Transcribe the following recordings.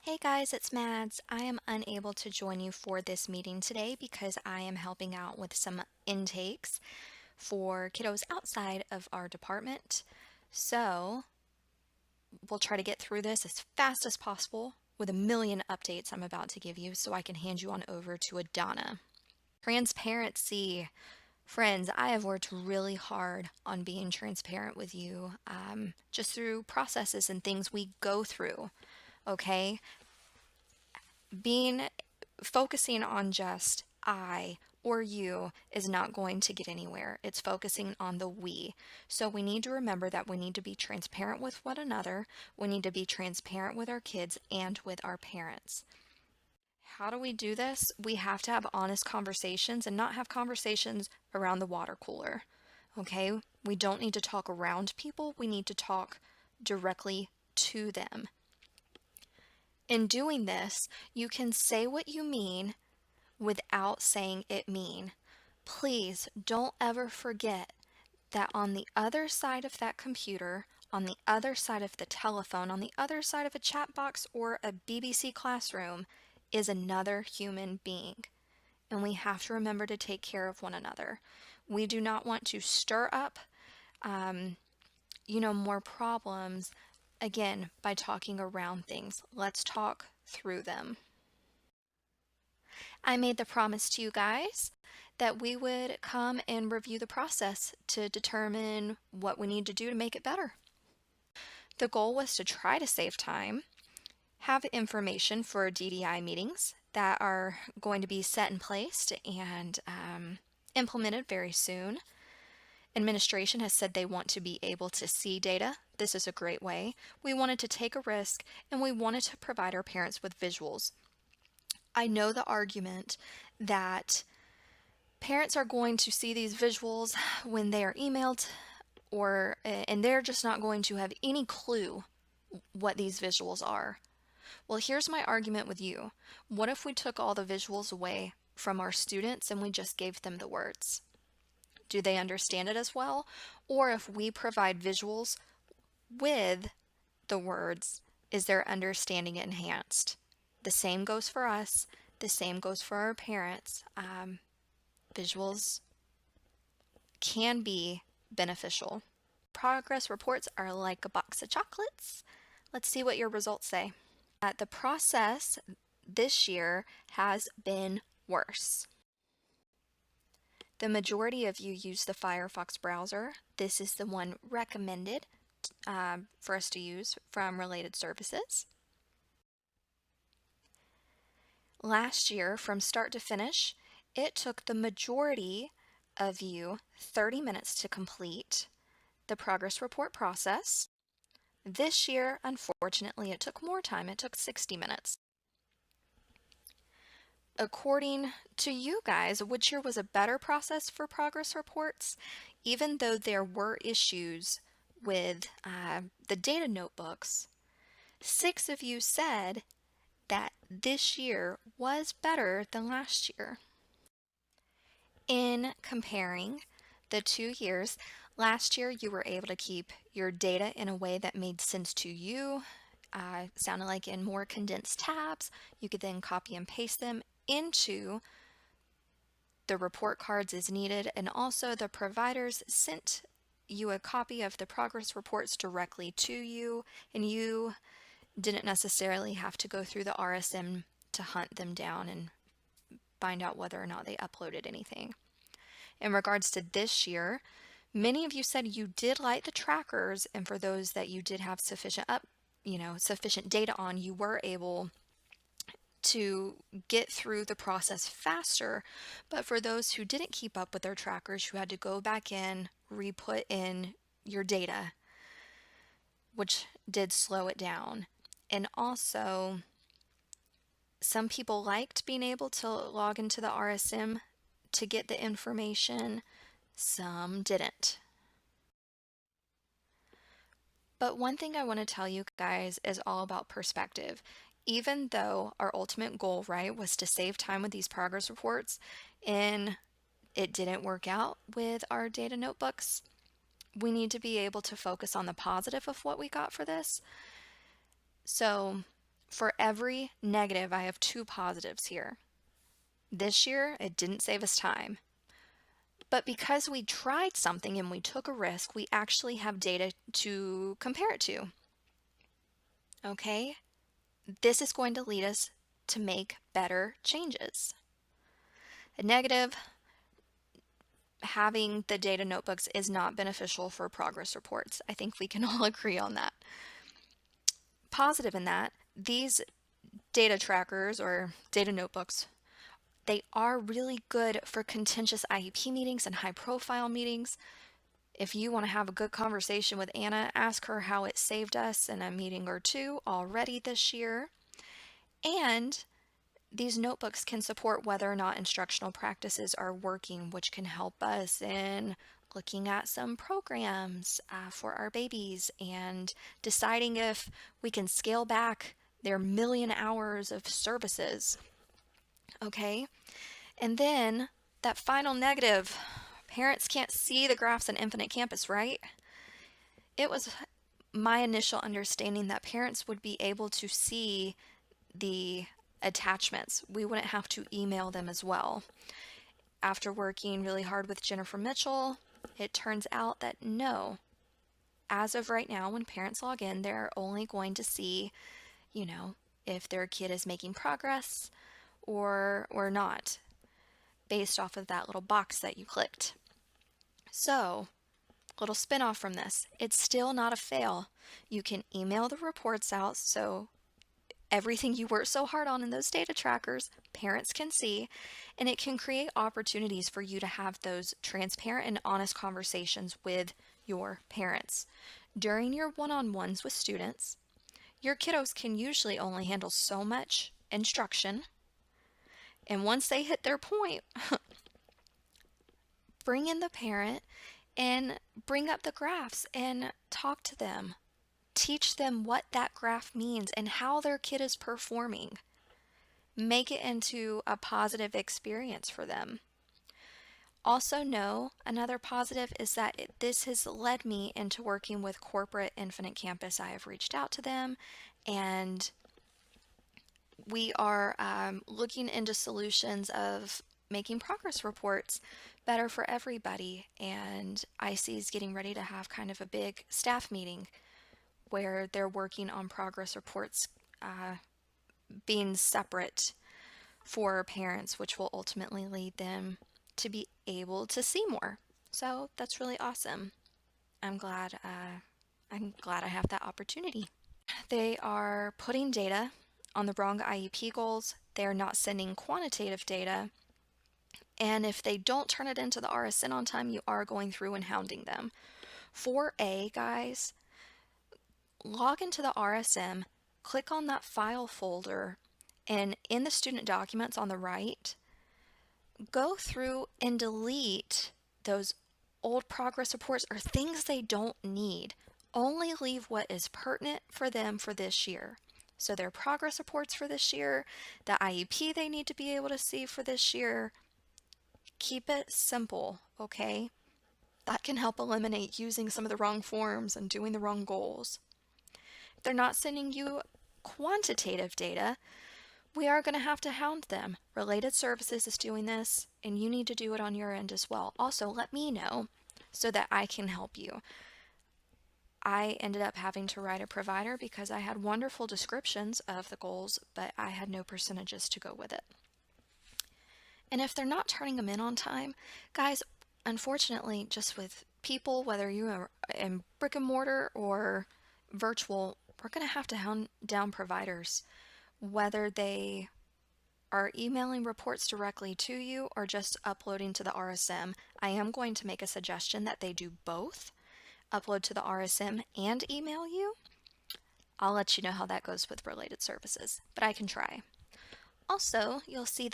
Hey guys, it's Mads. I am unable to join you for this meeting today because I am helping out with some intakes for kiddos outside of our department. So we'll try to get through this as fast as possible with a million updates I'm about to give you so I can hand you on over to Adana. Transparency. Friends, I have worked really hard on being transparent with you, just through processes and things we go through, okay? Being focusing on just I or you is not going to get anywhere. It's focusing on the we. So we need to remember that we need to be transparent with one another. We need to be transparent with our kids and with our parents. How do we do this? We have to have honest conversations and not have conversations around the water cooler. Okay? We don't need to talk around people. We need to talk directly to them. In doing this, you can say what you mean without saying it mean. Please don't ever forget that on the other side of that computer, on the other side of the telephone, on the other side of a chat box or a BBC classroom is another human being. And we have to remember to take care of one another. We do not want to stir up, more problems, again, by talking around things. Let's talk through them. I made the promise to you guys that we would come and review the process to determine what we need to do to make it better. The goal was to try to save time, have information for DDI meetings that are going to be set in place and implemented very soon. Administration has said they want to be able to see data. This is a great way. We wanted to take a risk and we wanted to provide our parents with visuals. I know the argument that parents are going to see these visuals when they are emailed and they're just not going to have any clue what these visuals are. Well, here's my argument with you. What if we took all the visuals away from our students and we just gave them the words? Do they understand it as well? Or if we provide visuals with the words, is their understanding enhanced? The same goes for us. The same goes for our parents. Visuals can be beneficial. Progress reports are like a box of chocolates. Let's see what your results say. The process this year has been worse. The majority of you use the Firefox browser. This is the one recommended for us to use from related services. Last year, from start to finish, it took the majority of you 30 minutes to complete the progress report process. This year, unfortunately, it took more time. It took 60 minutes. According to you guys, which year was a better process for progress reports? Even though there were issues with the data notebooks, 6 of you said that this year was better than last year. In comparing the 2 years, last year you were able to keep your data in a way that made sense to you, sounded like in more condensed tabs. You could then copy and paste them into the report cards as needed, and also the providers sent you a copy of the progress reports directly to you, and you didn't necessarily have to go through the RSM to hunt them down and find out whether or not they uploaded anything. In regards to this year, many of you said you did like the trackers, and for those that you did have sufficient data on, you were able to get through the process faster. But for those who didn't keep up with their trackers, you had to go back in, re-put in your data, which did slow it down. And also, some people liked being able to log into the RSM to get the information. Some didn't. But one thing I want to tell you guys is all about perspective. Even though our ultimate goal, right, was to save time with these progress reports, and it didn't work out with our data notebooks, we need to be able to focus on the positive of what we got for this. So For every negative, I have 2 positives here. This year, it didn't save us time. But because we tried something and we took a risk, we actually have data to compare it to. Okay? This is going to lead us to make better changes. A negative, having the data notebooks is not beneficial for progress reports. I think we can all agree on that. Positive in that, these data trackers or data notebooks, they are really good for contentious IEP meetings and high profile meetings. If you want to have a good conversation with Anna, ask her how it saved us in a meeting or two already this year. And these notebooks can support whether or not instructional practices are working, which can help us in looking at some programs for our babies and deciding if we can scale back their million hours of services. Okay? And then that final negative, parents can't see the graphs in Infinite Campus, right? It was my initial understanding that parents would be able to see the attachments. We wouldn't have to email them as well. After working really hard with Jennifer Mitchell, it turns out that no. As of right now, when parents log in, they're only going to see, if their kid is making progress or not, based off of that little box that you clicked. So, little spin-off from this, it's still not a fail. You can email the reports out, so everything you worked so hard on in those data trackers, parents can see, and it can create opportunities for you to have those transparent and honest conversations with your parents. During your one-on-ones with students, your kiddos can usually only handle so much instruction, and once they hit their point, bring in the parent and bring up the graphs and talk to them. Teach them what that graph means and how their kid is performing. Make it into a positive experience for them. Also know another positive is that this has led me into working with corporate Infinite Campus. I have reached out to them and we are looking into solutions of making progress reports better for everybody. And IC is getting ready to have kind of a big staff meeting where they're working on progress reports being separate for parents, which will ultimately lead them to be able to see more. So that's really awesome. I'm glad I have that opportunity. They are putting data on the wrong IEP goals. They're not sending quantitative data. And if they don't turn it into the RSN on time, you are going through and hounding them. 4A, guys, log into the RSM, click on that file folder, and in the student documents on the right, go through and delete those old progress reports or things they don't need. Only leave what is pertinent for them for this year. So their progress reports for this year, the IEP they need to be able to see for this year. Keep it simple, okay? That can help eliminate using some of the wrong forms and doing the wrong goals. If they're not sending you quantitative data, we are going to have to hound them. Related Services is doing this, and you need to do it on your end as well. Also, let me know so that I can help you. I ended up having to write a provider because I had wonderful descriptions of the goals, but I had no percentages to go with it. And if they're not turning them in on time, guys, unfortunately, just with people, whether you're in brick and mortar or virtual, we're going to have to hound down providers, whether they are emailing reports directly to you or just uploading to the RSM. I am going to make a suggestion that they do both, upload to the RSM and email you. I'll let you know how that goes with Related Services, but I can try. Also, you'll see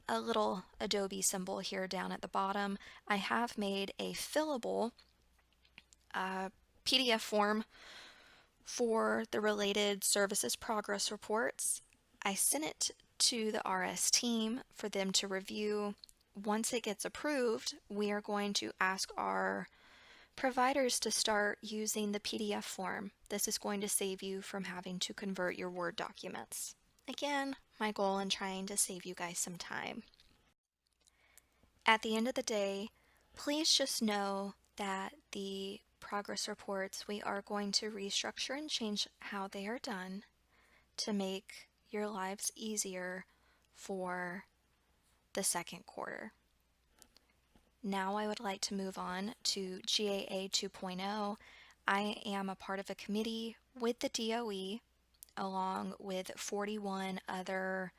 a little Adobe symbol here down at the bottom. I have made a fillable PDF form for the Related Services progress reports. I sent it to the RS team for them to review. Once it gets approved, we are going to ask our providers to start using the PDF form. This is going to save you from having to convert your Word documents. Again, my goal in trying to save you guys some time. At the end of the day, please just know that the progress reports, we are going to restructure and change how they are done to make your lives easier for the second quarter. Now I would like to move on to GAA 2.0. I am a part of a committee with the DOE along with 41 other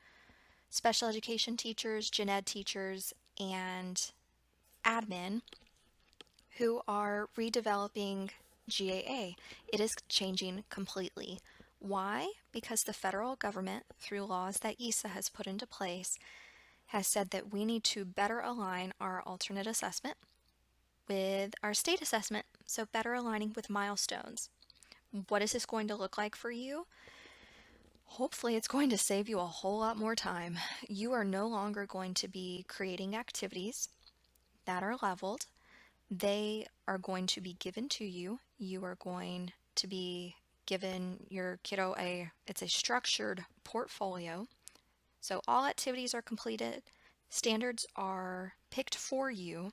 special education teachers, gen ed teachers, and admin who are redeveloping GAA. It is changing completely. Why? Because the federal government, through laws that ESA has put into place, has said that we need to better align our alternate assessment with our state assessment, so better aligning with milestones. What is this going to look like for you? Hopefully it's going to save you a whole lot more time. You are no longer going to be creating activities that are leveled. They are going to be given to you. You are going to be given your kiddo it's a structured portfolio. So all activities are completed. Standards are picked for you.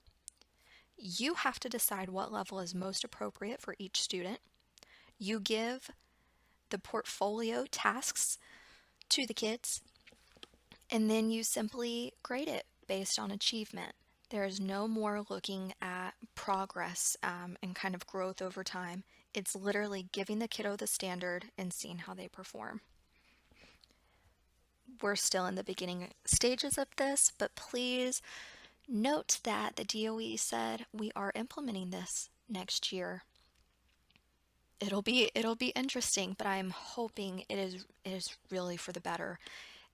You have to decide what level is most appropriate for each student. You give the portfolio tasks to the kids, and then you simply grade it based on achievement. There is no more looking at progress and kind of growth over time. It's literally giving the kiddo the standard and seeing how they perform. We're still in the beginning stages of this, but please note that the DOE said we are implementing this next year. It'll be interesting, but I'm hoping it is really for the better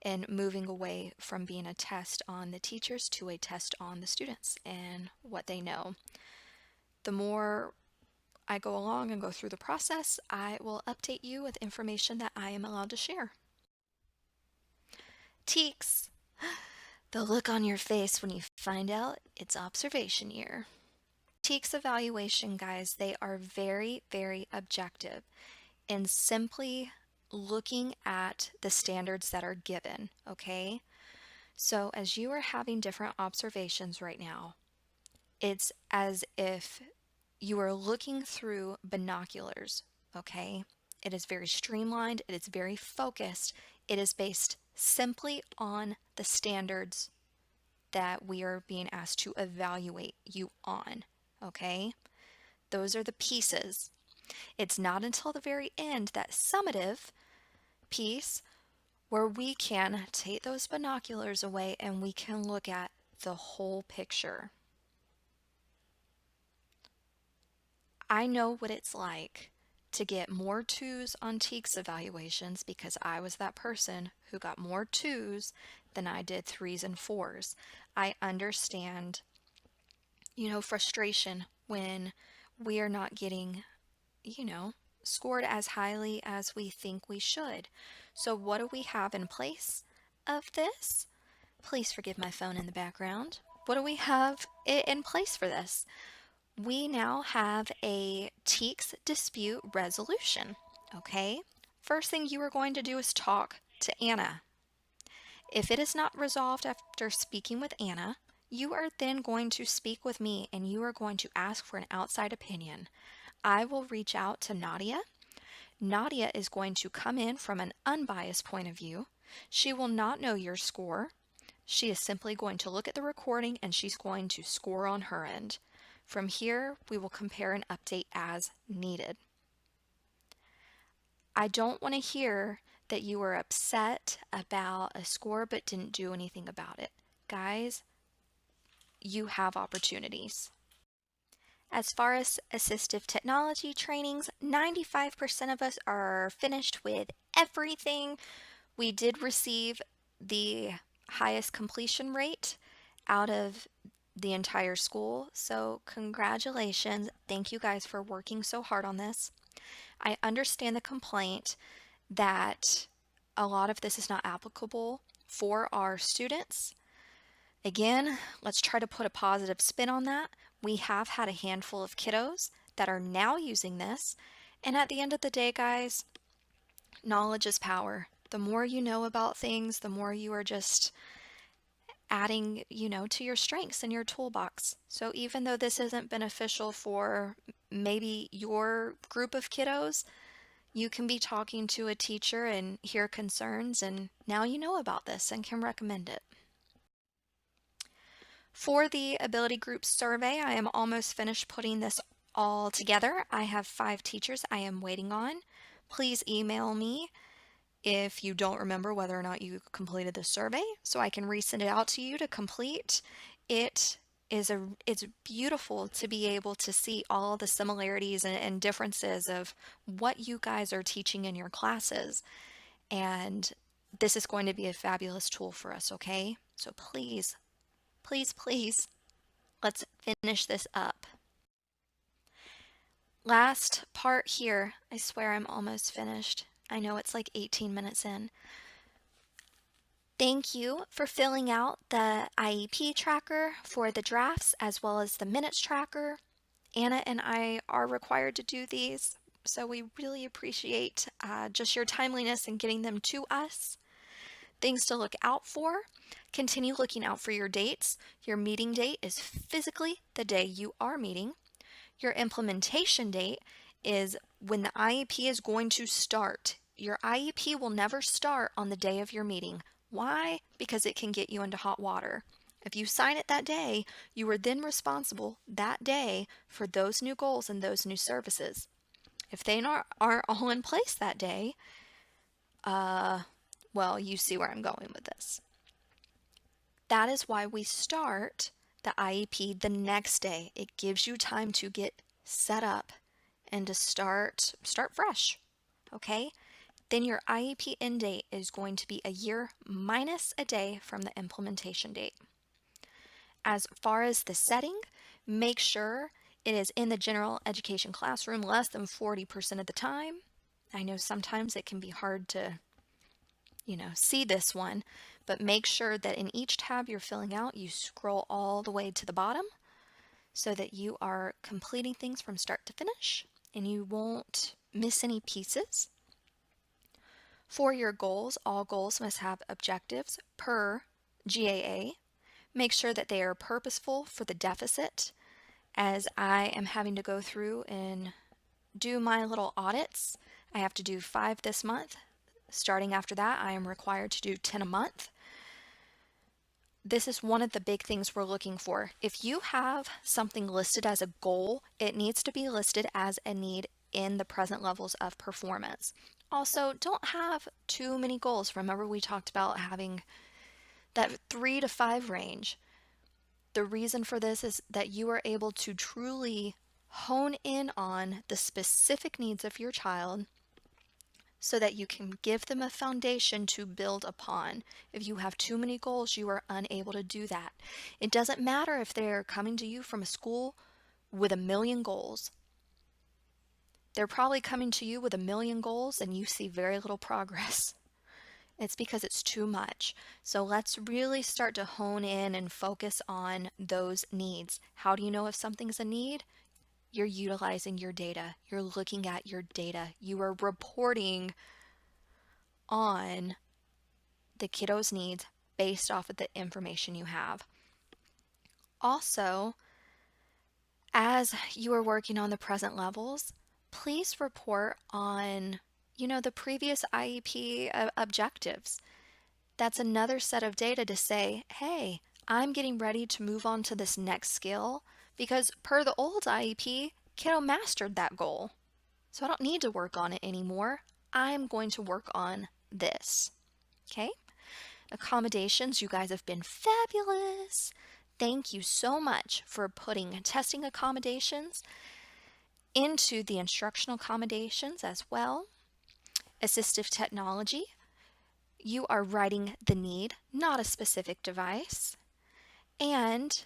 and moving away from being a test on the teachers to a test on the students and what they know. The more I go along and go through the process, I will update you with information that I am allowed to share. Teaks, the look on your face when you find out it's observation year. Teaks evaluation, guys, they are very, very objective and simply looking at the standards that are given, okay? So as you are having different observations right now, it's as if you are looking through binoculars, okay? It is very streamlined, it is very focused, it is based simply on the standards that we are being asked to evaluate you on, okay? Those are the pieces. It's not until the very end, that summative piece, where we can take those binoculars away and we can look at the whole picture. I know what it's like to get more twos on TEKS evaluations because I was that person who got more twos than I did threes and fours. I understand, frustration when we are not getting, scored as highly as we think we should. So what do we have in place of this? Please forgive my phone in the background. What do we have in place for this? We now have a TEKS dispute resolution, okay? First thing you are going to do is talk to Anna. If it is not resolved after speaking with Anna, you are then going to speak with me and you are going to ask for an outside opinion. I will reach out to Nadia. Nadia is going to come in from an unbiased point of view. She will not know your score. She is simply going to look at the recording and she's going to score on her end. From here, we will compare and update as needed. I don't want to hear that you were upset about a score but didn't do anything about it. Guys, you have opportunities. As far as assistive technology trainings, 95% of us are finished with everything. We did receive the highest completion rate out of the entire school, so congratulations. Thank you guys for working so hard on this. I understand the complaint that a lot of this is not applicable for our students. Again, let's try to put a positive spin on that. We have had a handful of kiddos that are now using this. And at the end of the day, guys, knowledge is power. The more you know about things, the more you are just adding, to your strengths in your toolbox. So even though this isn't beneficial for maybe your group of kiddos, you can be talking to a teacher and hear concerns, and now you know about this and can recommend it. For the Ability Group survey, I am almost finished putting this all together. I have 5 teachers I am waiting on. Please email me if you don't remember whether or not you completed the survey so I can resend it out to you to complete. It's beautiful to be able to see all the similarities and differences of what you guys are teaching in your classes. And this is going to be a fabulous tool for us, okay? So please, please, please, let's finish this up. Last part here. I swear I'm almost finished. I know it's like 18 minutes in. Thank you for filling out the IEP tracker for the drafts as well as the minutes tracker. Anna and I are required to do these, so we really appreciate just your timeliness in getting them to us. Things to look out for. Continue looking out for your dates. Your meeting date is physically the day you are meeting. Your implementation date is when the IEP is going to start. Your IEP will never start on the day of your meeting. Why? Because it can get you into hot water. If you sign it that day, you are then responsible that day for those new goals and those new services. If they aren't all in place that day, well, you see where I'm going with this. That is why we start the IEP the next day. It gives you time to get set up and to start fresh, okay? Then your IEP end date is going to be a year minus a day from the implementation date. As far as the setting, make sure it is in the general education classroom less than 40% of the time. I know sometimes it can be hard to, see this one, but make sure that in each tab you're filling out, you scroll all the way to the bottom so that you are completing things from start to finish and you won't miss any pieces. For your goals, all goals must have objectives per GAA. Make sure that they are purposeful for the deficit. As I am having to go through and do my little audits, I have to do 5 this month. Starting after that, I am required to do 10 a month. This is one of the big things we're looking for. If you have something listed as a goal, it needs to be listed as a need in the present levels of performance. Also, don't have too many goals. Remember, we talked about having that 3 to 5 range. The reason for this is that you are able to truly hone in on the specific needs of your child so that you can give them a foundation to build upon. If you have too many goals, you are unable to do that. It doesn't matter if they're coming to you from a school with 1,000,000 goals. They're probably coming to you with 1,000,000 goals and you see very little progress. It's because it's too much. So let's really start to hone in and focus on those needs. How do you know if something's a need? You're utilizing your data. You're looking at your data. You are reporting on the kiddo's needs based off of the information you have. Also, as you are working on the present levels, please report on, the previous IEP objectives. That's another set of data to say, hey, I'm getting ready to move on to this next skill because per the old IEP, kiddo mastered that goal. So I don't need to work on it anymore. I'm going to work on this. Okay? Accommodations, you guys have been fabulous. Thank you so much for putting testing accommodations into the instructional accommodations as well. Assistive technology, you are writing the need, not a specific device. And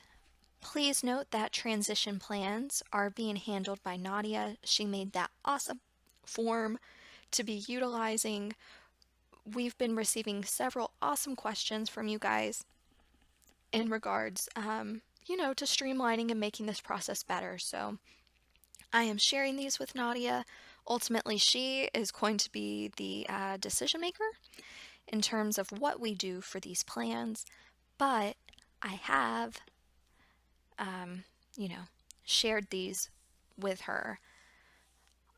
please note that transition plans are being handled by Nadia. She made that awesome form to be utilizing. We've been receiving several awesome questions from you guys in regards, to streamlining and making this process better. So I am sharing these with Nadia. Ultimately, she is going to be the decision maker in terms of what we do for these plans, but I have, um, you know, shared these with her.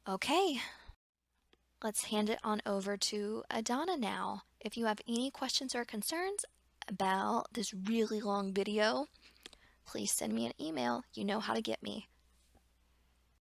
Okay, let's hand it on over to Adana now. If you have any questions or concerns about this really long video, please send me an email. You know how to get me.